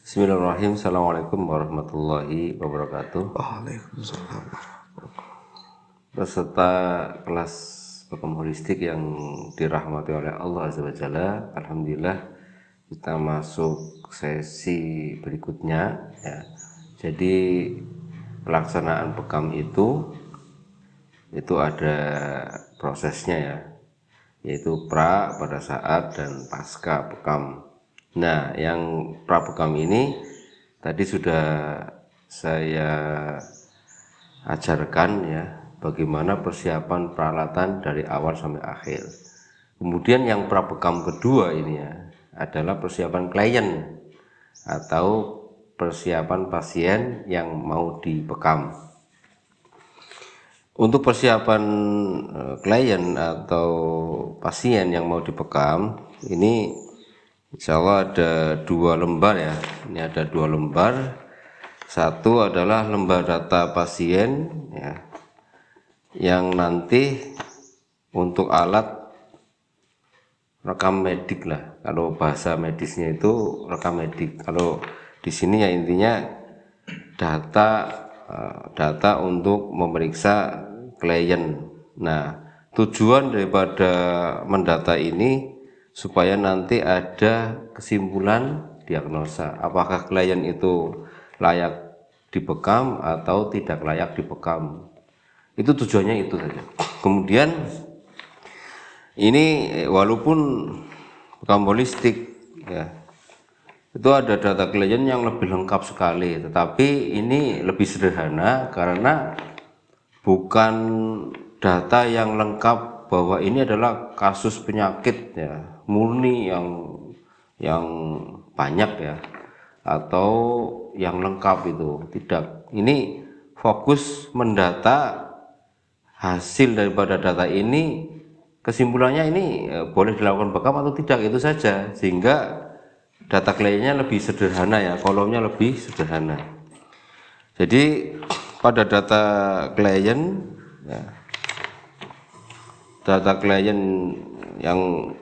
Bismillahirrahmanirrahim. Assalamualaikum warahmatullahi wabarakatuh. Waalaikumsalam. Peserta kelas Bekam Holistik yang dirahmati oleh Allah Azza wa Jalla, alhamdulillah kita masuk sesi berikutnya ya. Jadi pelaksanaan bekam itu ada prosesnya ya, yaitu pra, pada saat, dan pasca bekam. Nah, yang pra bekam ini tadi sudah saya ajarkan ya, bagaimana persiapan peralatan dari awal sampai akhir. Kemudian yang pra bekam kedua ini ya adalah persiapan klien atau persiapan pasien yang mau dibekam. Untuk persiapan klien atau pasien yang mau dibekam ini insya Allah ada 2 lembar ya. Ini ada 2 lembar. Satu adalah lembar data pasien ya, yang nanti untuk alat rekam medik lah. Kalau bahasa medisnya itu rekam medik. Kalau di sini ya intinya data untuk memeriksa klien. Nah, tujuan daripada mendata ini supaya nanti ada kesimpulan diagnosa, apakah klien itu layak dibekam atau tidak layak dibekam. Itu tujuannya itu saja. Kemudian ini walaupun bekam holistik ya, itu ada data klien yang lebih lengkap sekali, tetapi ini lebih sederhana karena bukan data yang lengkap bahwa ini adalah kasus penyakit ya, murni yang banyak ya, atau yang lengkap itu tidak. Ini fokus mendata hasil daripada data ini, kesimpulannya ini boleh dilakukan bekam atau tidak, itu saja, sehingga data kliennya lebih sederhana ya, kolomnya lebih sederhana. Jadi pada data klien ya, data klien yang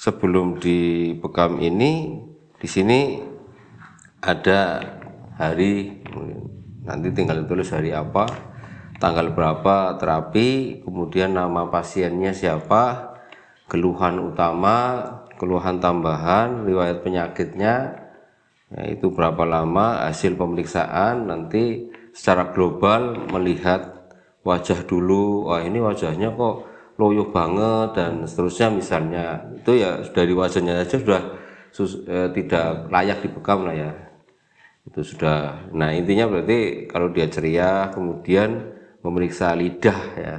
sebelum dibekam ini, di sini ada hari, nanti tinggal tulis hari apa, tanggal berapa terapi, kemudian nama pasiennya siapa, keluhan utama, keluhan tambahan, riwayat penyakitnya, yaitu berapa lama, hasil pemeriksaan. Nanti secara global melihat wajah dulu, wah ini wajahnya kok loyo banget dan seterusnya misalnya, itu ya dari wajahnya saja sudah tidak layak dibekam lah ya, itu sudah. Nah intinya berarti kalau dia ceria, kemudian memeriksa lidah ya,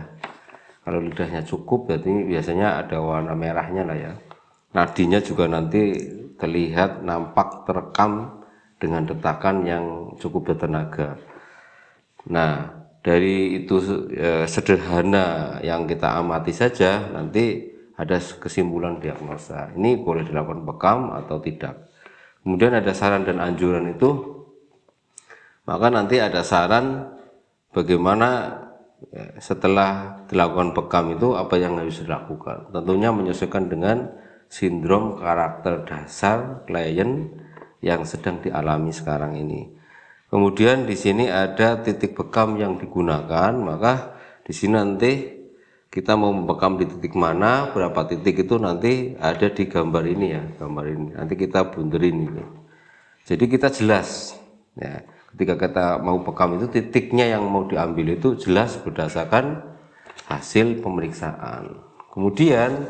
kalau lidahnya cukup berarti biasanya ada warna merahnya lah ya. Nadinya juga nanti terlihat, nampak, terekam dengan detakan yang cukup bertenaga. Nah dari itu sederhana yang kita amati saja, nanti ada kesimpulan diagnosa, ini boleh dilakukan bekam atau tidak. Kemudian ada saran dan anjuran itu, maka nanti ada saran bagaimana setelah dilakukan bekam itu apa yang harus dilakukan. Tentunya menyesuaikan dengan sindrom karakter dasar klien yang sedang dialami sekarang ini. Kemudian di sini ada titik bekam yang digunakan, maka di sini nanti kita mau membekam di titik mana, berapa titik itu nanti ada di gambar ini ya, gambar ini. Nanti kita bunderin ini. Jadi kita jelas ya, ketika kita mau bekam itu titiknya yang mau diambil itu jelas berdasarkan hasil pemeriksaan. Kemudian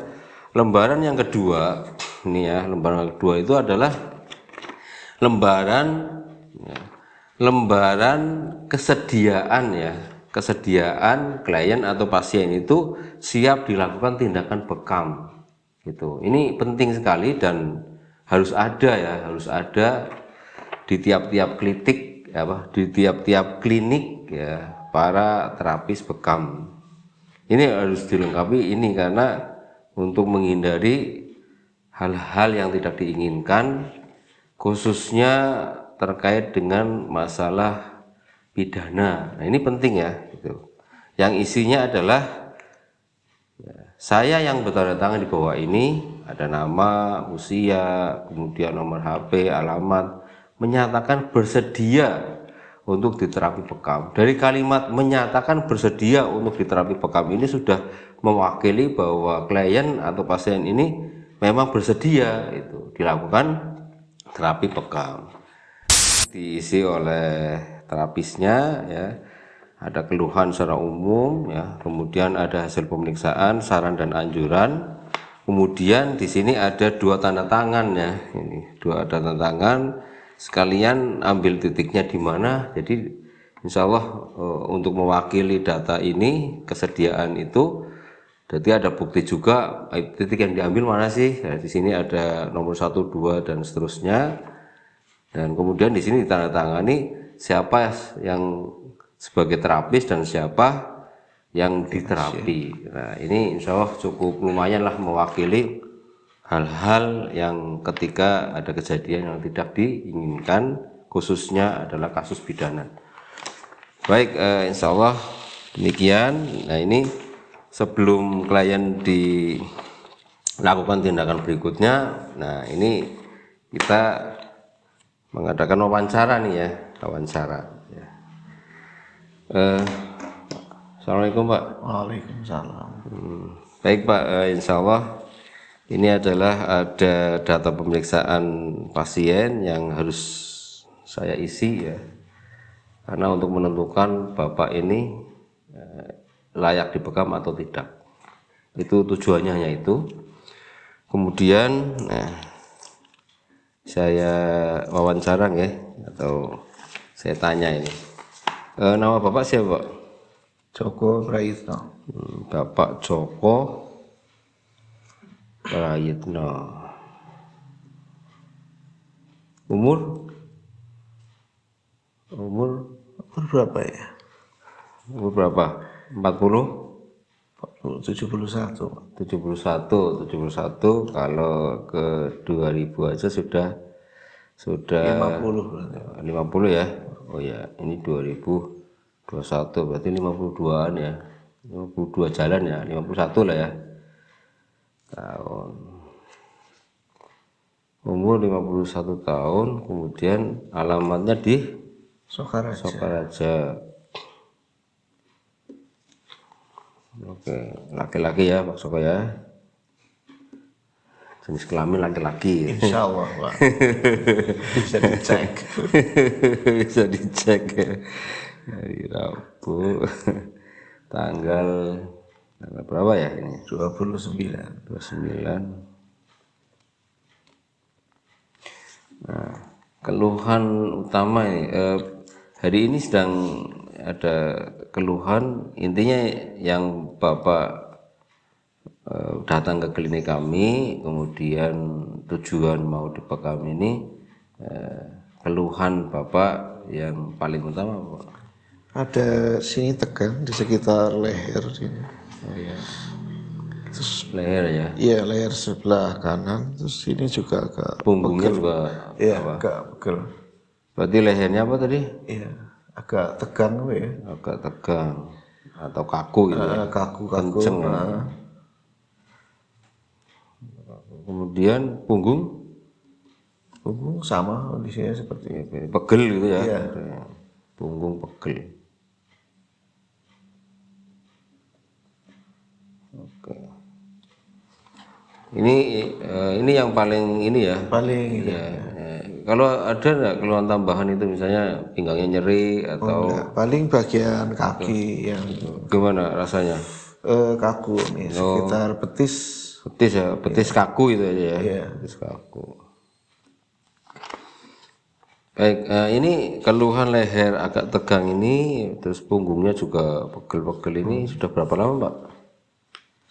lembaran yang kedua, ini ya, lembaran kedua itu adalah lembaran ya, lembaran kesediaan ya, kesediaan klien atau pasien itu siap dilakukan tindakan bekam gitu. Ini penting sekali dan harus ada ya, harus ada di tiap-tiap klinik di tiap-tiap klinik ya, para terapis bekam. Ini harus dilengkapi ini karena untuk menghindari hal-hal yang tidak diinginkan, khususnya terkait dengan masalah pidana. Nah ini penting ya gitu. Yang isinya adalah saya yang bertanda tangan di bawah ini ada nama, usia, kemudian nomor HP, alamat, menyatakan bersedia untuk diterapi bekam. Dari kalimat menyatakan bersedia untuk diterapi bekam ini sudah mewakili bahwa klien atau pasien ini memang bersedia itu dilakukan terapi bekam. Diisi oleh terapisnya ya. Ada keluhan secara umum ya, kemudian ada hasil pemeriksaan, saran dan anjuran. Kemudian di sini ada 2 tanda tangan ya. Ini 2 tanda tangan, sekalian ambil titiknya di mana. Jadi insya Allah untuk mewakili data ini, kesediaan itu, jadi ada bukti juga titik yang diambil mana sih. Nah, di sini ada nomor 1, 2 dan seterusnya. Dan kemudian di sini ditandatangani siapa yang sebagai terapis dan siapa yang diterapi. Nah, ini insya Allah cukup lumayan lah mewakili hal-hal yang ketika ada kejadian yang tidak diinginkan, khususnya adalah kasus pidana. Baik, insya Allah demikian. Nah, ini sebelum klien dilakukan tindakan berikutnya, nah ini kita mengadakan wawancara nih ya, wawancara. Ya. Assalamualaikum Pak. Waalaikumsalam. Baik Pak, insya Allah ini adalah ada data pemeriksaan pasien yang harus saya isi ya, karena untuk menentukan Bapak ini layak dibekam atau tidak. Itu tujuannya hanya itu. Kemudian saya wawancara ya, atau saya tanya ini. Nama Bapak siapa Pak? Joko Prayitno. Bapak Joko Prayitno. Umur Umur berapa ya? umur berapa? 40? 71. 71 kalau ke 2000 aja sudah 50 berarti. 50 ya. Oh ya, ini 2021 berarti 52-an ya. 52 jalan ya, 51 lah ya. Tahun. Umur 51 tahun, kemudian alamatnya di Sokaraja. Sokaraja. Oke, laki-laki ya Pak Soko ya. Jenis kelamin laki-laki. Insya Allah Pak. Bisa dicek. Bisa dicek ya. Hari Rabu tanggal berapa ya ini? 29. 29. Nah, keluhan utama ini hari ini sedang ada keluhan, intinya yang Bapak datang ke klinik kami, kemudian tujuan mau dibekam ini, keluhan Bapak yang paling utama Pak? Ada sini tegang di sekitar leher sini. Oh ya, Terus leher ya, iya leher sebelah kanan. Terus sini juga agak punggungnya juga iya apa? agak pegel. Berarti lehernya apa tadi? Iya agak tegang ya. Agak tegang atau kaku gitu ya? Kaku-kaku. Kenceng ya? Kemudian punggung Punggung sama kondisinya seperti itu. pegel gitu ya? Iya. Punggung pegel. Oke. Ini yang paling ini ya. Paling itu. Ya. Kalau ada nggak keluhan tambahan itu misalnya pinggangnya nyeri atau Enggak, paling bagian kaki yang gimana rasanya? kaku nih sekitar betis. Betis ya, betis kaku itu aja ya. Iya. Betis kaku. Baik, ini keluhan leher agak tegang ini, terus punggungnya juga pegel-pegel ini sudah berapa lama Pak?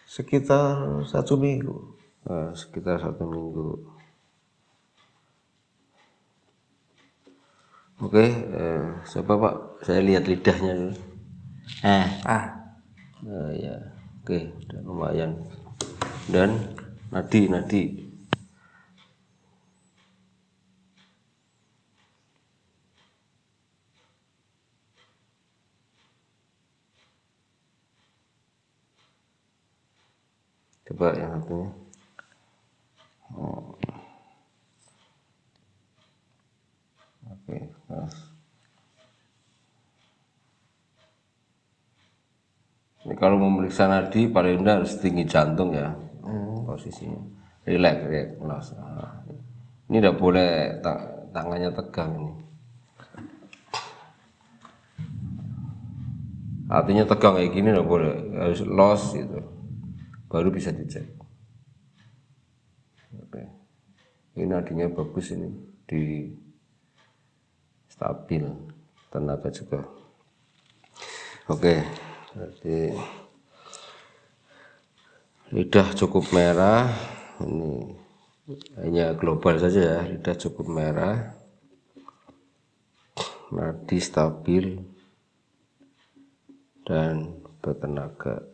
Sekitar 1 minggu. Sekitar 1 minggu. Oke, coba Pak, saya lihat lidahnya dulu. Ya, oke, udah lumayan. Dan nadi. Coba yang satunya. Oke. Nah. Ini kalau memeriksa nadi paling rendah harus tinggi jantung ya, posisinya. Relax. Nah. Ini tidak boleh tangannya tegang ini. Artinya tegang kayak gini tidak boleh, harus los gitu, baru bisa dicek. Oke. Ini nadinya bagus ini, di stabil, tenaga juga. Oke, jadi lidah cukup merah, ini hanya global saja ya, lidah cukup merah, nadi stabil dan bertenaga.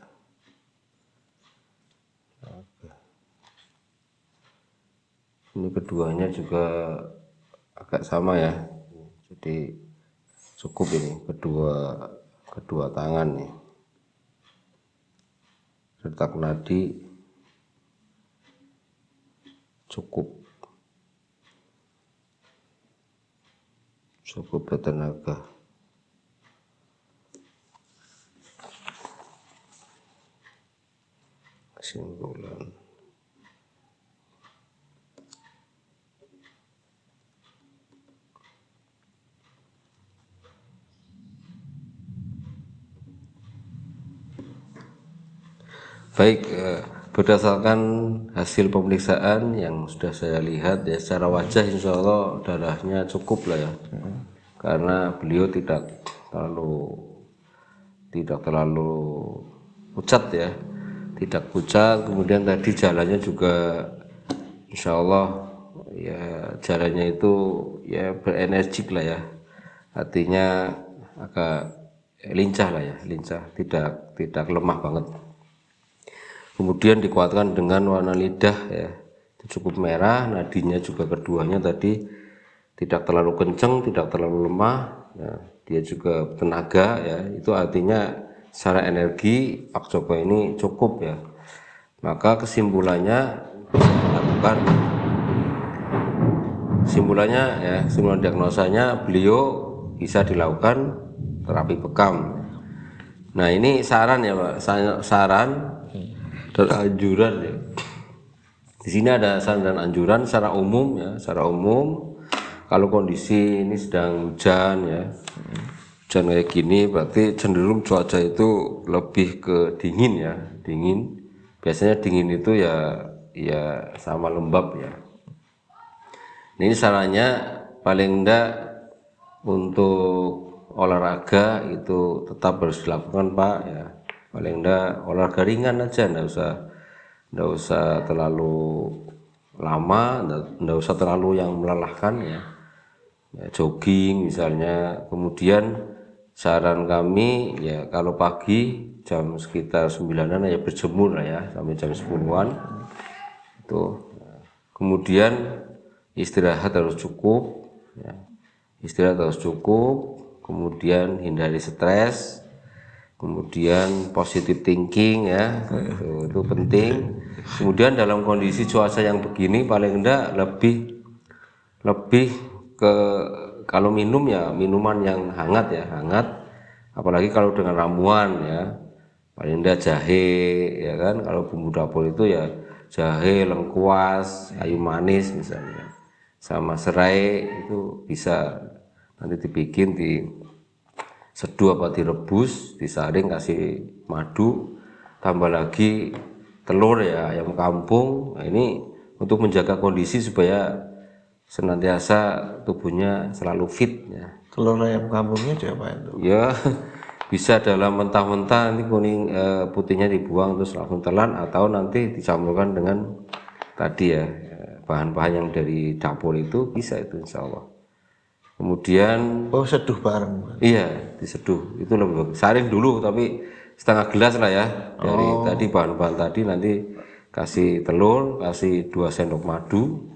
Ini keduanya juga agak sama ya, jadi cukup ini kedua tangan nih, retak nadi cukup bertenaga. Kesimpulan. Baik, berdasarkan hasil pemeriksaan yang sudah saya lihat ya, secara wajah insya Allah darahnya cukup lah ya, karena beliau tidak terlalu pucat ya, tidak pucat. Kemudian tadi jalannya juga insya Allah ya, jalannya itu ya berenergik lah ya, artinya agak lincah lah ya, tidak lemah banget. Kemudian dikuatkan dengan warna lidah ya, itu cukup merah, nadinya juga keduanya tadi tidak terlalu kenceng, tidak terlalu lemah ya, dia juga tenaga ya, itu artinya secara energi Pak Joko ini cukup ya. Maka kesimpulannya kesimpulan diagnosanya beliau bisa dilakukan terapi bekam. Nah ini saran ya Pak, saran dan anjuran ya. Di sini ada saran dan anjuran secara umum ya, secara umum kalau kondisi ini sedang hujan ya, hujan kayak gini berarti cenderung cuaca itu lebih ke dingin ya, dingin. Biasanya dingin itu ya sama lembab ya. Ini sarannya paling enggak untuk olahraga itu tetap harus dilakukan Pak ya. Paling enggak olahraga ringan aja, enggak usah terlalu lama, enggak usah terlalu yang melelahkan ya. Jogging misalnya. Kemudian saran kami ya kalau pagi jam sekitar 9-an ya berjemur lah ya sampai jam 10-an itu. Kemudian istirahat harus cukup ya. Kemudian hindari stres, kemudian positive thinking ya, itu penting. Kemudian dalam kondisi cuaca yang begini paling enggak lebih ke kalau minum ya minuman yang hangat ya, apalagi kalau dengan ramuan ya, paling enggak jahe ya kan, kalau bumbu dapur itu ya jahe, lengkuas, kayu manis misalnya, sama serai itu bisa nanti dibikin, diseduh apa direbus, disaring, kasih madu, tambah lagi telur ya, ayam kampung. Nah, ini untuk menjaga kondisi supaya senantiasa tubuhnya selalu fit ya. Telur ayam kampungnya diapain tuh? Ya bisa dalam mentah-mentah, nanti kuning putihnya dibuang terus langsung telan, atau nanti dicampurkan dengan tadi ya bahan-bahan yang dari dapur itu bisa itu insya Allah. Kemudian seduh bareng. iya diseduh itu lebih bagus. Saring dulu tapi setengah gelas lah ya dari tadi bahan-bahan tadi, nanti kasih telur, kasih 2 sendok madu,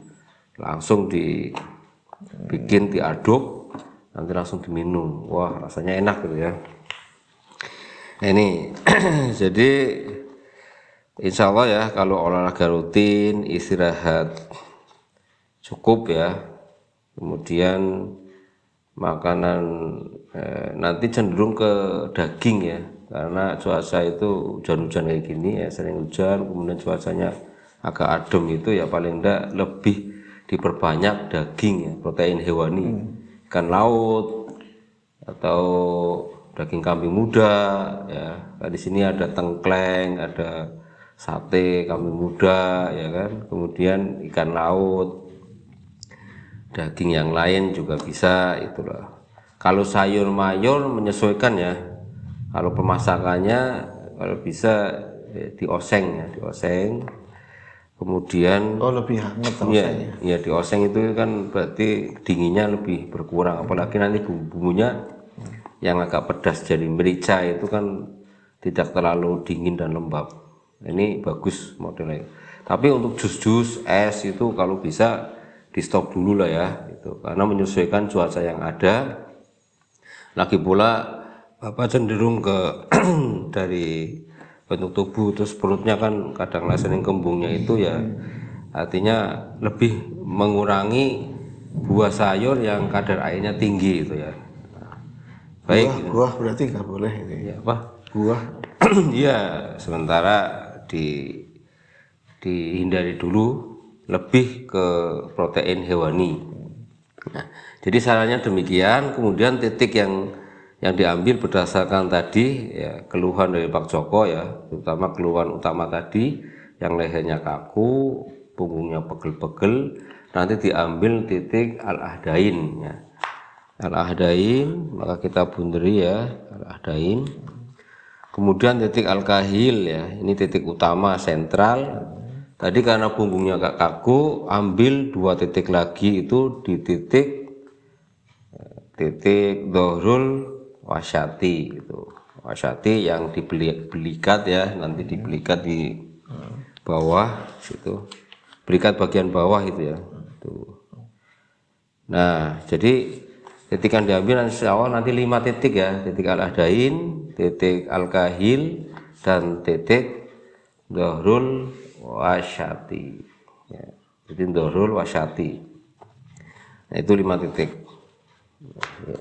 langsung dibikin, diaduk, nanti langsung diminum. Wah rasanya enak gitu ya. Nah, ini jadi insya Allah ya kalau olahraga rutin, istirahat cukup ya, kemudian makanan nanti cenderung ke daging ya, karena cuaca itu hujan-hujan kayak gini ya, sering hujan, kemudian cuacanya agak adem, itu ya paling enggak lebih diperbanyak daging ya, protein hewani, ikan laut atau daging kambing muda ya. Nah, di sini ada tengkleng, ada sate kambing muda ya kan, kemudian ikan laut, daging yang lain juga bisa itulah. Kalau sayur mayur menyesuaikan ya. Kalau pemasakannya kalau bisa dioseng ya, dioseng. Kemudian lebih hangat iya, rasanya. ya dioseng itu kan berarti dinginnya lebih berkurang. Apalagi nanti bumbunya yang agak pedas jadi merica itu kan tidak terlalu dingin dan lembab. Ini bagus modelnya. Tapi untuk jus-jus es itu kalau bisa di stop dulu lah ya, itu karena menyesuaikan cuaca yang ada. Lagi pula Bapak cenderung ke dari bentuk tubuh, terus perutnya kan kadang sering kembungnya itu ya, artinya lebih mengurangi buah sayur yang kadar airnya tinggi itu ya. Baik, Buah berarti nggak boleh ini. ya apa? Buah. Iya, sementara dihindari dulu, lebih ke protein hewani. Nah, jadi sarannya demikian. Kemudian titik yang diambil berdasarkan tadi ya, keluhan dari Pak Joko ya, terutama keluhan utama tadi yang lehernya kaku, punggungnya pegel-pegel, nanti diambil titik al-ahdain ya. Al-ahdain maka kita bunderi ya, al-ahdain. Kemudian titik al-kahil ya, ini titik utama sentral. Tadi karena punggungnya agak kaku, ambil 2 titik lagi itu di titik dohrul wasyati itu. Wasyati yang dibelikat ya, nanti dibelikat di bawah situ. Belikat bagian bawah itu ya. Tuh. Nah, jadi titik yang diambil insya Allah nanti 5 titik ya, titik al-ahdain, titik al-kahil, dan titik dohrul wasyati ya. Jadi dohrul wasyati. Nah, itu 5 titik ya.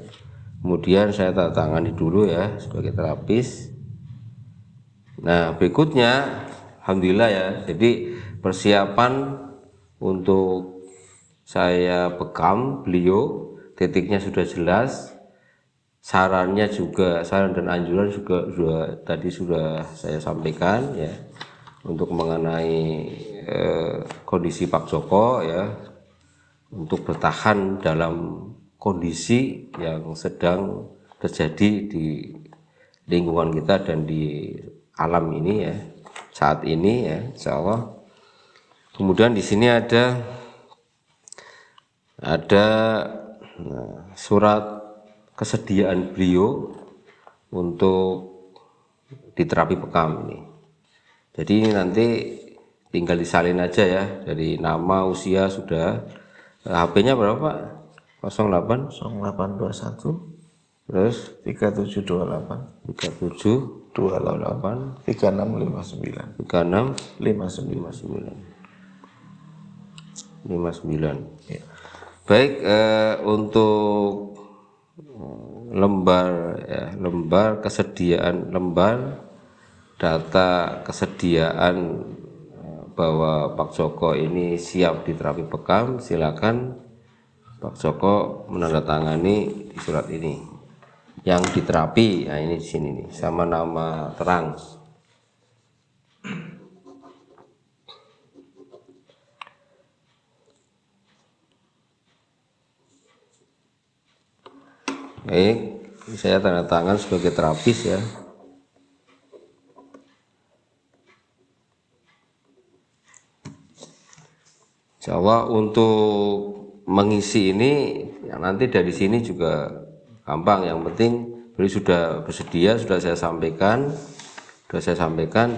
Kemudian saya tanda tangani dulu ya sebagai terapis. Nah, berikutnya alhamdulillah ya, jadi persiapan untuk saya bekam beliau, titiknya sudah jelas, sarannya juga, saran dan anjuran juga tadi sudah saya sampaikan ya, untuk mengenai kondisi Pak Joko ya, untuk bertahan dalam kondisi yang sedang terjadi di lingkungan kita dan di alam ini ya, saat ini ya, insya Allah. Kemudian di sini ada surat kesediaan beliau untuk diterapi bekam ini. Jadi ini nanti tinggal disalin aja ya, dari nama, usia sudah. HP-nya berapa Pak? 08 0821 terus 3728 37 28 3659 59. ya. Baik, untuk lembar ya, lembar kesediaan, lembar data kesediaan bahwa Pak Joko ini siap diterapi bekam, silakan Pak Joko menandatangani di surat ini yang diterapi. Nah, ini di sini nih sama nama terang. Baik, saya tanda tangan sebagai terapis ya. Jawa untuk mengisi ini ya, nanti dari sini juga gampang. Yang penting beliau sudah bersedia, sudah saya sampaikan,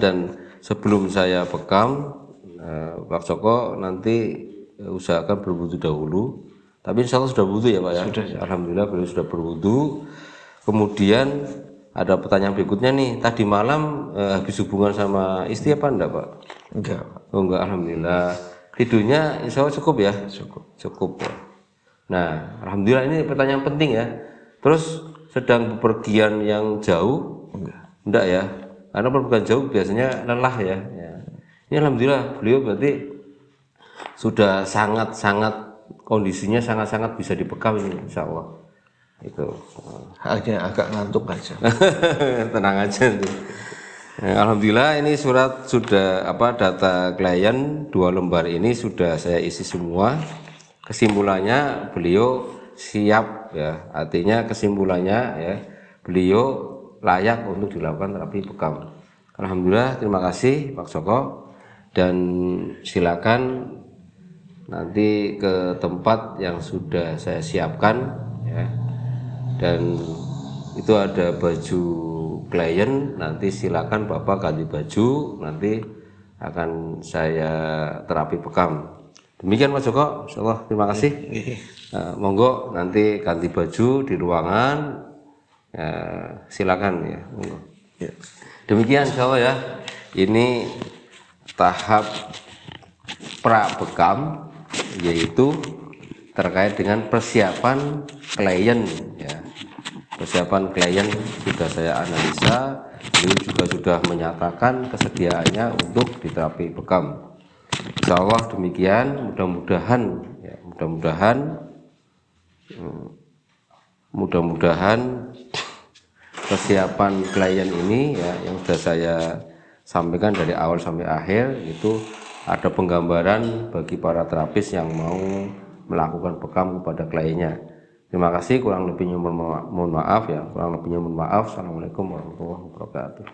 dan sebelum saya bekam Pak Joko nanti usahakan berwudu dahulu. Tapi insya Allah sudah wudu ya Pak ya. Sudah. Alhamdulillah beliau sudah berwudu. Kemudian ada pertanyaan berikutnya nih. Tadi malam habis hubungan sama istri apa enggak Pak? Enggak. Oh enggak, alhamdulillah. Tidurnya insya Allah cukup ya? Cukup. Cukup ya. Nah, alhamdulillah ini pertanyaan penting ya. Terus sedang bepergian yang jauh? Enggak ya. Karena bepergian jauh biasanya lelah ya. Ini alhamdulillah beliau berarti sudah sangat-sangat kondisinya sangat-sangat bisa dibekam ini insya Allah. Itu. Hanya agak ngantuk aja. Tenang aja. Alhamdulillah ini surat sudah data klien 2 lembar ini sudah saya isi semua. Kesimpulannya beliau siap ya, artinya kesimpulannya ya beliau layak untuk dilakukan terapi bekam. Alhamdulillah, terima kasih Pak Joko, dan silakan nanti ke tempat yang sudah saya siapkan ya. Dan itu ada baju klien, nanti silakan Bapak ganti baju, nanti akan saya terapi bekam. Demikian Mas Joko, insyaallah terima kasih. Monggo nanti ganti baju di ruangan, silakan ya. Monggo. Demikian insyaallah ya. Ini tahap pra bekam, yaitu terkait dengan persiapan klien ya. Persiapan klien sudah saya analisa, beliau juga sudah menyatakan kesediaannya untuk diterapi bekam. Insyaallah demikian, mudah-mudahan persiapan klien ini ya yang sudah saya sampaikan dari awal sampai akhir itu ada penggambaran bagi para terapis yang mau melakukan bekam kepada kliennya. Terima kasih, kurang lebihnya mohon maaf ya, Assalamualaikum warahmatullahi wabarakatuh.